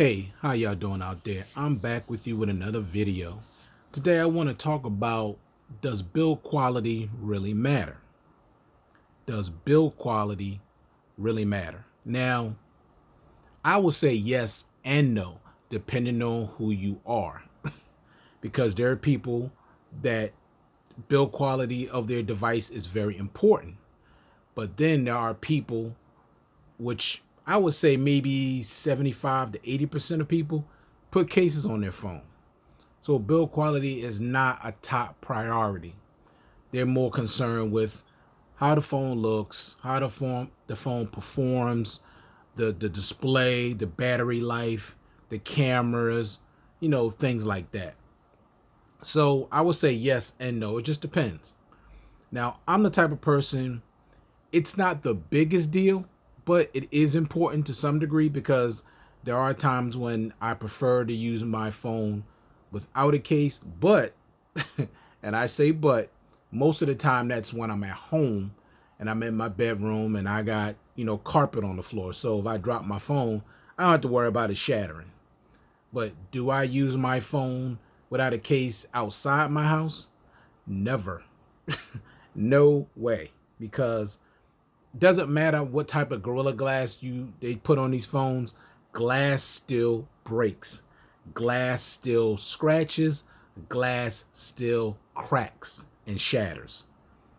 Hey, how y'all doing out there? I'm back with you with another video. Today I want to talk about, does build quality really matter? Does build quality really matter? Now, I will say yes and no, depending on who you are. Because there are people that build quality of their device is very important. But then there are people, which I would say maybe 75 to 80% of people, put cases on their phone. So build quality is not a top priority. They're more concerned with how the phone looks, how the phone performs, the display, the battery life, the cameras, things like that. So I would say yes and no. It just depends. Now, I'm the type of person, it's not the biggest deal, but it is important to some degree because there are times when I prefer to use my phone without a case. But, and I say but, most of the time that's when I'm at home and I'm in my bedroom and I got, carpet on the floor. So if I drop my phone, I don't have to worry about it shattering. But do I use my phone without a case outside my house? Never. No way. Because doesn't matter what type of Gorilla Glass they put on these phones, glass still breaks. Glass still scratches. Glass still cracks and shatters.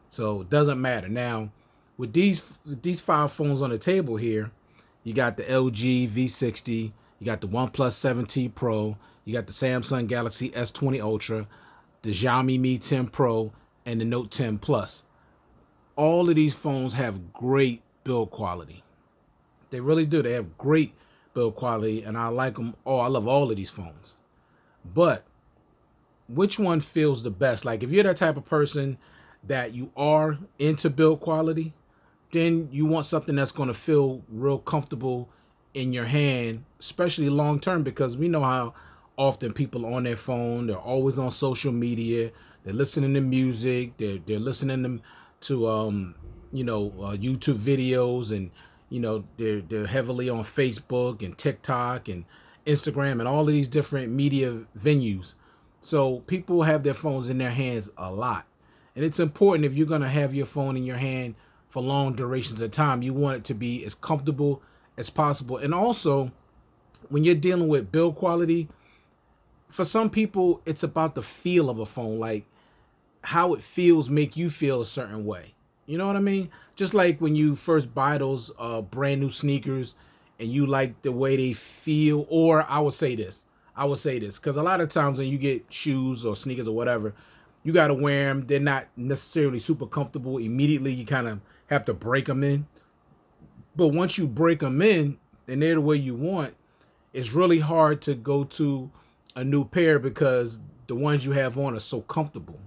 So it doesn't matter. Now, with these five phones on the table here, you got the LG V60, you got the Oneplus 7T Pro, you got the Samsung Galaxy S20 Ultra, the Xiaomi Mi 10 Pro, and the Note 10 Plus. All of these phones have great build quality. They really do. They have great build quality, and I like them all. I love all of these phones. But which one feels the best? Like if you're that type of person that you are into build quality, then you want something that's going to feel real comfortable in your hand, especially long term, because we know how often people are on their phone. They're always on social media. They're listening to music. They're listening to YouTube videos, and they're heavily on Facebook and TikTok and Instagram and all of these different media venues. So people have their phones in their hands a lot, and it's important, if you're going to have your phone in your hand for long durations of time, you want it to be as comfortable as possible. And also, when you're dealing with build quality, for some people it's about the feel of a phone, like how it feels make you feel a certain way. You know what I mean? Just like when you first buy those brand new sneakers and you like the way they feel. Or I would say this because a lot of times when you get shoes or sneakers or whatever, you got to wear them. They're not necessarily super comfortable immediately. You kind of have to break them in. But once you break them in and they're the way you want, it's really hard to go to a new pair because the ones you have on are so comfortable.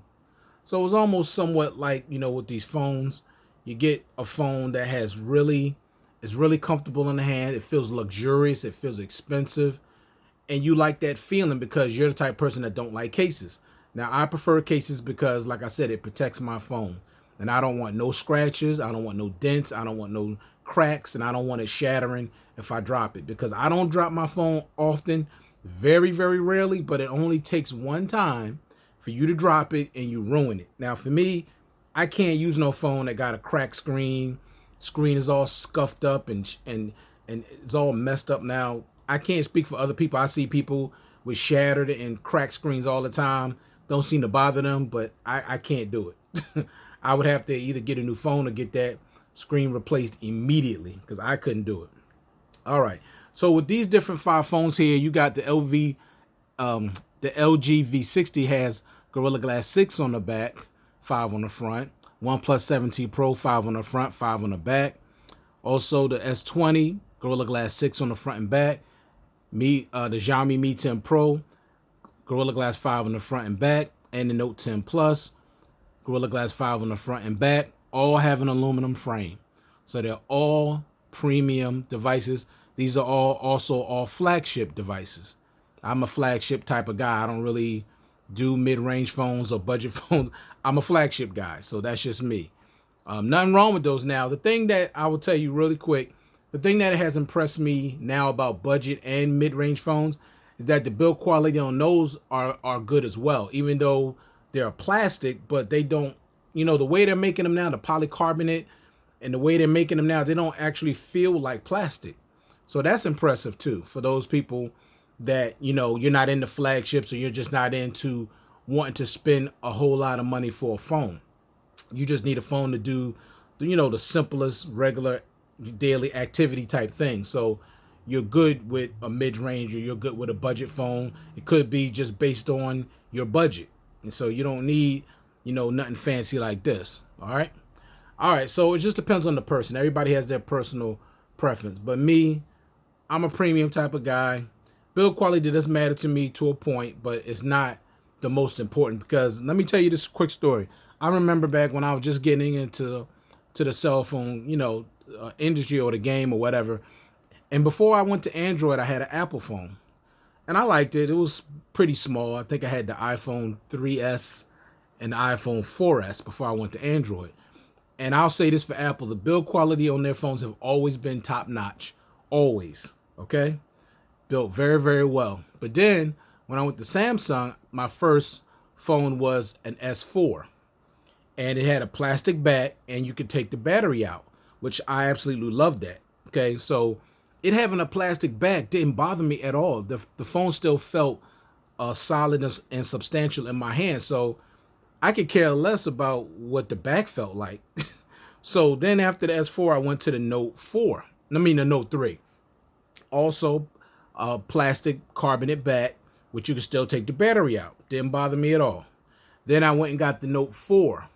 So it's almost somewhat like, with these phones, you get a phone that is really comfortable in the hand. It feels luxurious. It feels expensive. And you like that feeling because you're the type of person that don't like cases. Now, I prefer cases because, like I said, it protects my phone. And I don't want no scratches. I don't want no dents. I don't want no cracks. And I don't want it shattering if I drop it. Because I don't drop my phone often, very, very rarely. But it only takes one time for you to drop it and you ruin it. Now, for me, I can't use no phone that got a cracked screen. Screen is all scuffed up and it's all messed up. Now, I can't speak for other people. I see people with shattered and cracked screens all the time. Don't seem to bother them, but I can't do it. I would have to either get a new phone or get that screen replaced immediately because I couldn't do it. All right. So with these different five phones here, you got the LG V60 has Gorilla Glass 6 on the back, 5 on the front. OnePlus 7T Pro, 5 on the front, 5 on the back. Also the S20, Gorilla Glass 6 on the front and back. The Xiaomi Mi 10 Pro, Gorilla Glass 5 on the front and back. And the Note 10 Plus, Gorilla Glass 5 on the front and back. All have an aluminum frame. So they're all premium devices. These are also all flagship devices. I'm a flagship type of guy. I don't really do mid-range phones or budget phones. I'm a flagship guy, so that's just me. Nothing wrong with those. Now, the thing that I will tell you really quick, The thing that has impressed me now about budget and mid-range phones is that the build quality on those are good as well, even though they're plastic, but they don't, the way they're making them now, the polycarbonate and the way they're making them now, they don't actually feel like plastic. So that's impressive too for those people that, you're not into flagships or you're just not into wanting to spend a whole lot of money for a phone. You just need a phone to do, the simplest regular daily activity type thing. So you're good with a mid-range or you're good with a budget phone. It could be just based on your budget. And so you don't need, nothing fancy like this. All right. All right. So it just depends on the person. Everybody has their personal preference. But me, I'm a premium type of guy. Build quality does matter to me to a point, but it's not the most important, because let me tell you this quick story. I remember back when I was just getting into the cell phone, industry or the game or whatever. And before I went to Android, I had an Apple phone. And I liked it. It was pretty small. I think I had the iPhone 3S and the iPhone 4S before I went to Android. And I'll say this for Apple, the build quality on their phones have always been top notch. Always. Okay? Built very, very well. But then when I went to Samsung, my first phone was an S4. And it had a plastic back and you could take the battery out, which I absolutely loved that. Okay, so it having a plastic back didn't bother me at all. The phone still felt solid and substantial in my hand. So I could care less about what the back felt like. So then after the S4, I went to the Note 4. I mean, the Note 3. Also, plastic carbonate back, which you could still take the battery out. Didn't bother me at all. Then I went and got the Note 4.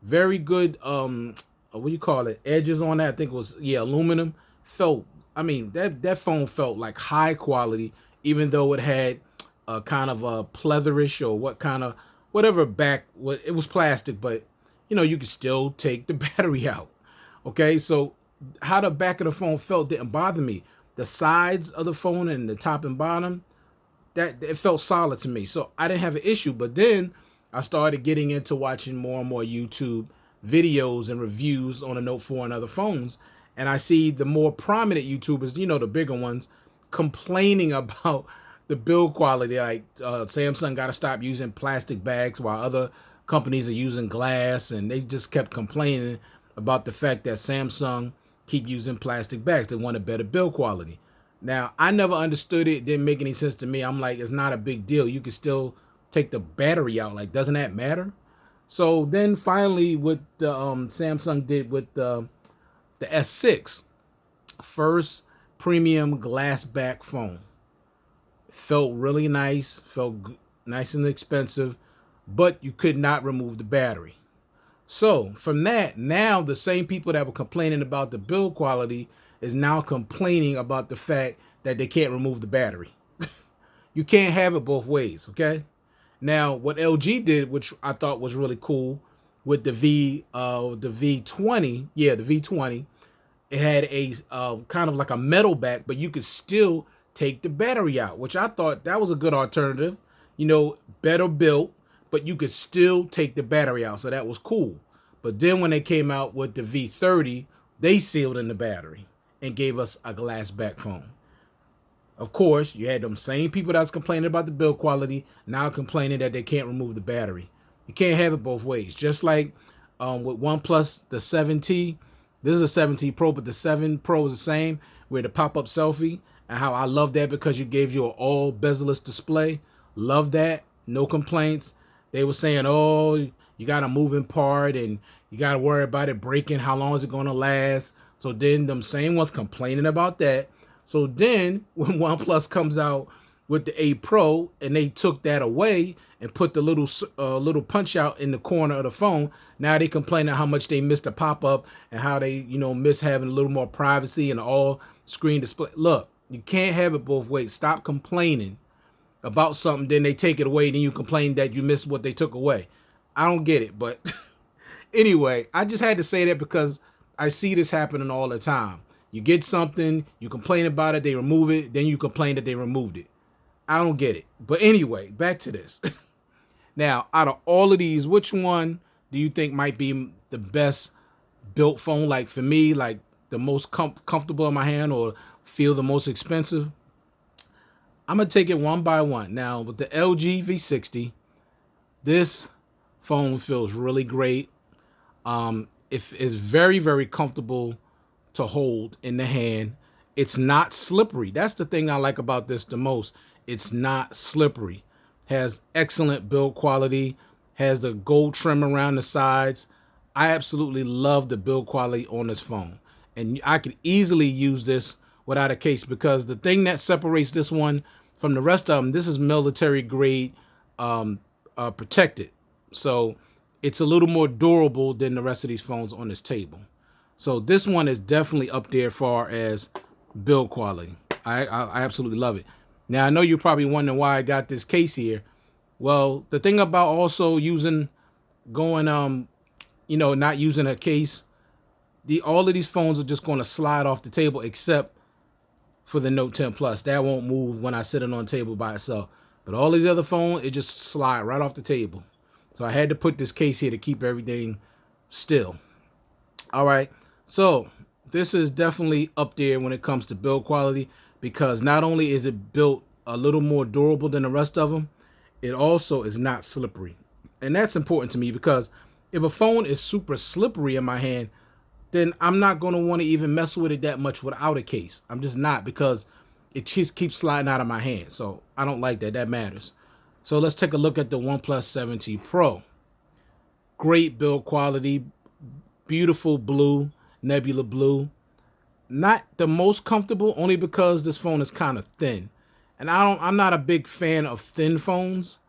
Very good, what do you call it? Edges on that. I think it was, aluminum. That phone felt like high quality, even though it had a kind of a pleatherish or whatever back. It was plastic, but, you could still take the battery out. Okay, so how the back of the phone felt didn't bother me. The sides of the phone and the top and bottom, that it felt solid to me. So I didn't have an issue. But then I started getting into watching more and more YouTube videos and reviews on the Note 4 and other phones. And I see the more prominent YouTubers, the bigger ones, complaining about the build quality. Like Samsung got to stop using plastic bags while other companies are using glass. And they just kept complaining about the fact that Samsung keep using plastic bags. They want a better build quality. Now, I never understood it. It didn't make any sense to me. I'm like, it's not a big deal. You can still take the battery out. Like, doesn't that matter? So then finally what the Samsung did with the S6, first premium glass back phone. Felt really nice, nice and expensive, but you could not remove the battery. So from that, now the same people that were complaining about the build quality is now complaining about the fact that they can't remove the battery. You can't have it both ways, okay? Now, what LG did, which I thought was really cool, with the V20, the V20, it had a kind of like a metal back, but you could still take the battery out, which I thought that was a good alternative. Better built, but you could still take the battery out, so that was cool. But then when they came out with the V30, they sealed in the battery and gave us a glass back phone. Of course, you had them same people that was complaining about the build quality now complaining that they can't remove the battery. You can't have it both ways. Just like with OnePlus, the 7T, this is a 7T Pro, but the 7 Pro is the same, where the pop-up selfie, and how I love that because you gave you an all bezel-less display. Love that. No complaints. They were saying, oh, you got a moving part and you got to worry about it breaking. How long is it going to last? So then them same ones complaining about that. So then when OnePlus comes out with the 8 Pro and they took that away and put the little punch out in the corner of the phone, now they complaining how much they missed the pop-up and how they, miss having a little more privacy and all screen display. Look, you can't have it both ways. Stop complaining about something, then they take it away, then you complain that you missed what they took away. I don't get it, but anyway, I just had to say that because I see this happening all the time. You get something, you complain about it, they remove it, then you complain that they removed it. I don't get it. But anyway, back to this. Now, out of all of these, which one do you think might be the best built phone? Like for me, like the most comfortable in my hand or feel the most expensive, I'm going to take it one by one. Now, with the LG V60, this phone feels really great. It is very, very comfortable to hold in the hand. It's not slippery. That's the thing I like about this the most. It's not slippery. Has excellent build quality. Has the gold trim around the sides. I absolutely love the build quality on this phone. And I could easily use this without a case, because the thing that separates this one from the rest of them, this is military grade protected. So it's a little more durable than the rest of these phones on this table. So this one is definitely up there as far as build quality. I absolutely love it. Now, I know you're probably wondering why I got this case here. Well, the thing about also not using a case, all of these phones are just going to slide off the table, except for the Note 10 Plus. That won't move when I sit it on the table by itself. But all these other phones, it just slide right off the table. So I had to put this case here to keep everything still. All right. So this is definitely up there when it comes to build quality, because not only is it built a little more durable than the rest of them, it also is not slippery. And that's important to me, because if a phone is super slippery in my hand, then I'm not going to want to even mess with it that much without a case. I'm just not, because it just keeps sliding out of my hand. So I don't like that. That matters. So let's take a look at the OnePlus 7T Pro. Great build quality, beautiful blue, nebula blue. Not the most comfortable, only because this phone is kind of thin. And I'm not a big fan of thin phones,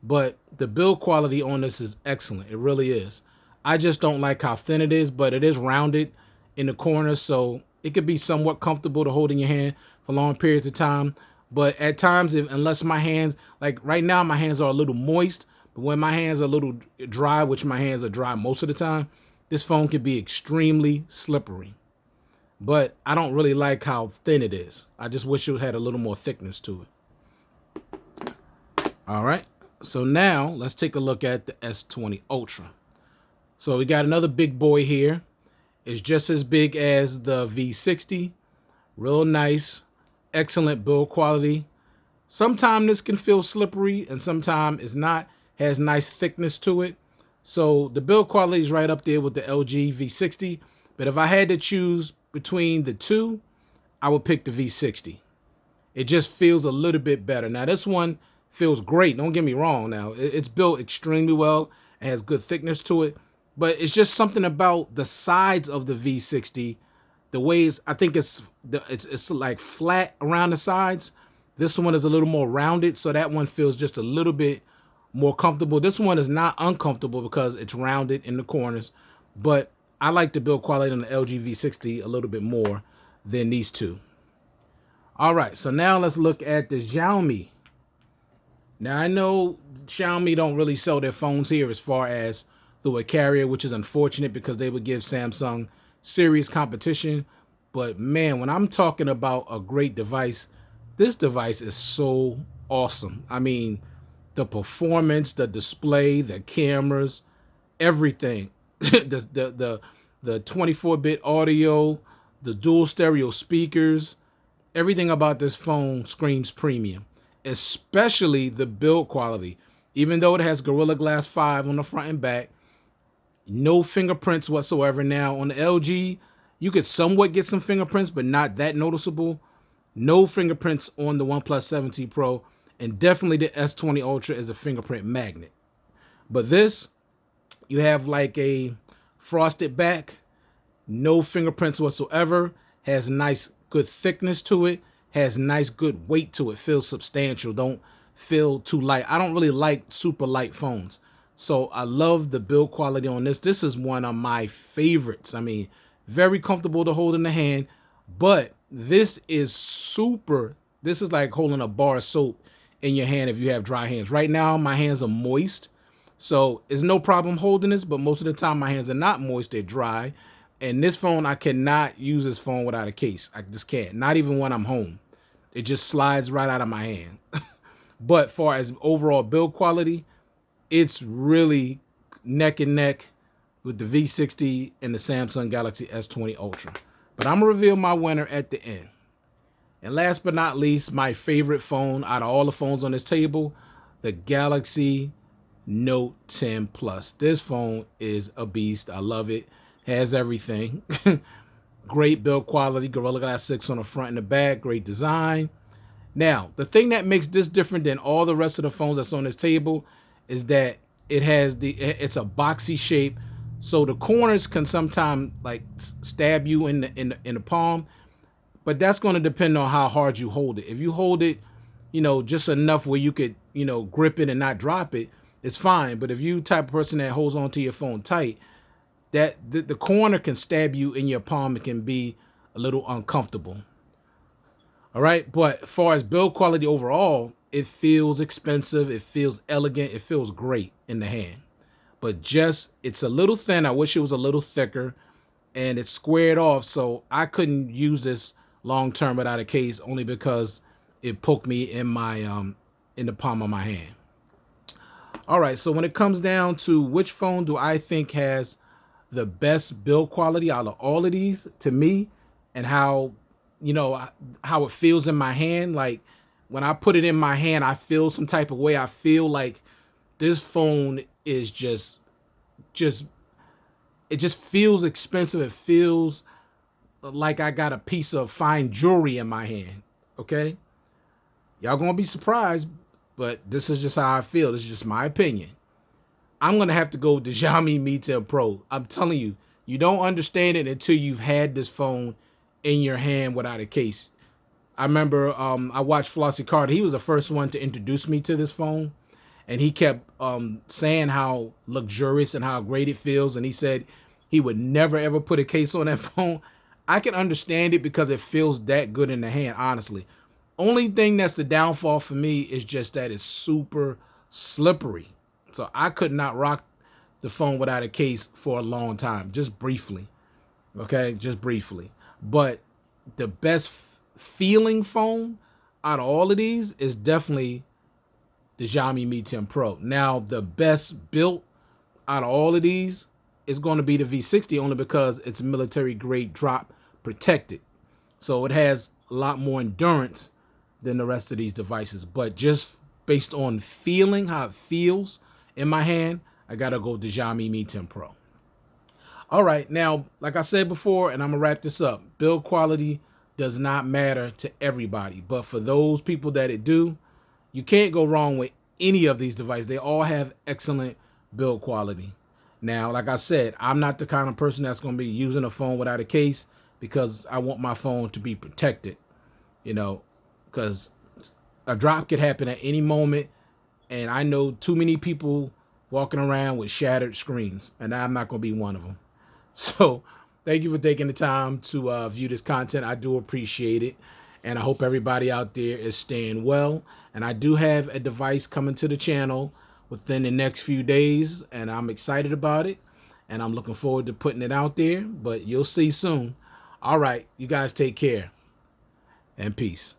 but the build quality on this is excellent. It really is. I just don't like how thin it is, but it is rounded in the corners, so it could be somewhat comfortable to hold in your hand for long periods of time. But at times, unless my hands, like right now, my hands are a little moist, but when my hands are a little dry, which my hands are dry most of the time, this phone can be extremely slippery. But I don't really like how thin it is. I just wish it had a little more thickness to it. All right, so now let's take a look at the S20 Ultra. So we got another big boy here. It's just as big as the V60. Real nice, excellent build quality. Sometimes this can feel slippery and sometimes it's not. Has nice thickness to it. So the build quality is right up there with the LG V60. But if I had to choose between the two, I would pick the V60. It just feels a little bit better. Now this one feels great. Don't get me wrong. Now it's built extremely well. It has good thickness to it. But it's just something about the sides of the V60, the ways I think it's like flat around the sides. This one is a little more rounded, so that one feels just a little bit more comfortable. This one is not uncomfortable because it's rounded in the corners, but I like the build quality on the LG V60 a little bit more than these two. All right, so now let's look at the Xiaomi. Now I know Xiaomi don't really sell their phones here as far as through a carrier, which is unfortunate because they would give Samsung serious competition. But man, when I'm talking about a great device, this device is so awesome. I mean, the performance, the display, the cameras, everything. the 24-bit audio, the dual stereo speakers, everything about this phone screams premium, especially the build quality. Even though it has Gorilla Glass 5 on the front and back, no fingerprints whatsoever. Now on the LG, you could somewhat get some fingerprints, but not that noticeable. No fingerprints on the OnePlus 7T Pro, and definitely the S20 Ultra is a fingerprint magnet. But this, you have like a frosted back, no fingerprints whatsoever, has nice good thickness to it, has nice good weight to it, feels substantial, don't feel too light. I don't really like super light phones. So I love the build quality on this. This is one of my favorites. I mean, very comfortable to hold in the hand, but this is like holding a bar of soap in your hand if you have dry hands. Right now, my hands are moist, so it's no problem holding this, but most of the time my hands are not moist, they're dry. And this phone, I cannot use this phone without a case. I just can't, not even when I'm home. It just slides right out of my hand. But far as overall build quality, it's really neck and neck with the V60 and the Samsung Galaxy S20 Ultra. But I'm going to reveal my winner at the end. And last but not least, my favorite phone out of all the phones on this table, the Galaxy Note 10 Plus. This phone is a beast. I love it. Has everything. Great build quality, Gorilla Glass 6 on the front and the back, great design. Now, the thing that makes this different than all the rest of the phones that's on this table is that it's a boxy shape, so the corners can sometimes like stab you in the palm, but that's going to depend on how hard you hold it. If you hold it, just enough where you could, grip it and not drop it, it's fine. But if you type of person that holds onto your phone tight, that the corner can stab you in your palm. It can be a little uncomfortable. All right, but as far as build quality overall, it feels expensive, it feels elegant, it feels great in the hand. But it's a little thin. I wish it was a little thicker, and it's squared off, so I couldn't use this long term without a case, only because it poked me in my in the palm of my hand. All right, so when it comes down to which phone do I think has the best build quality out of all of these, to me, and how it feels in my hand, like when I put it in my hand, I feel some type of way. I feel like this phone is it just feels expensive. It feels like I got a piece of fine jewelry in my hand. Okay, y'all gonna be surprised, but this is just how I feel. This is just my opinion. I'm going to have to go with the Xiaomi Mi 10 Pro. I'm telling you, you don't understand it until you've had this phone in your hand without a case. I remember I watched Flossie Carter. He was the first one to introduce me to this phone. And he kept saying how luxurious and how great it feels. And he said he would never, ever put a case on that phone. I can understand it because it feels that good in the hand, honestly. Only thing that's the downfall for me is just that it's super slippery. So I could not rock the phone without a case for a long time, just briefly. Okay, just briefly. But the best feeling phone out of all of these is definitely the Xiaomi Mi 10 Pro. Now, the best built out of all of these is going to be the V60, only because it's military grade drop protected. So it has a lot more endurance than the rest of these devices. But just based on feeling, how it feels in my hand, I gotta go to Xiaomi Mi 10 Pro. All right, now, like I said before, and I'm gonna wrap this up, build quality does not matter to everybody, but for those people that it do, you can't go wrong with any of these devices. They all have excellent build quality. Now, like I said, I'm not the kind of person that's gonna be using a phone without a case, because I want my phone to be protected, because a drop could happen at any moment. And I know too many people walking around with shattered screens, and I'm not going to be one of them. So thank you for taking the time to view this content. I do appreciate it. And I hope everybody out there is staying well. And I do have a device coming to the channel within the next few days, and I'm excited about it. And I'm looking forward to putting it out there, but you'll see soon. All right, you guys take care and peace.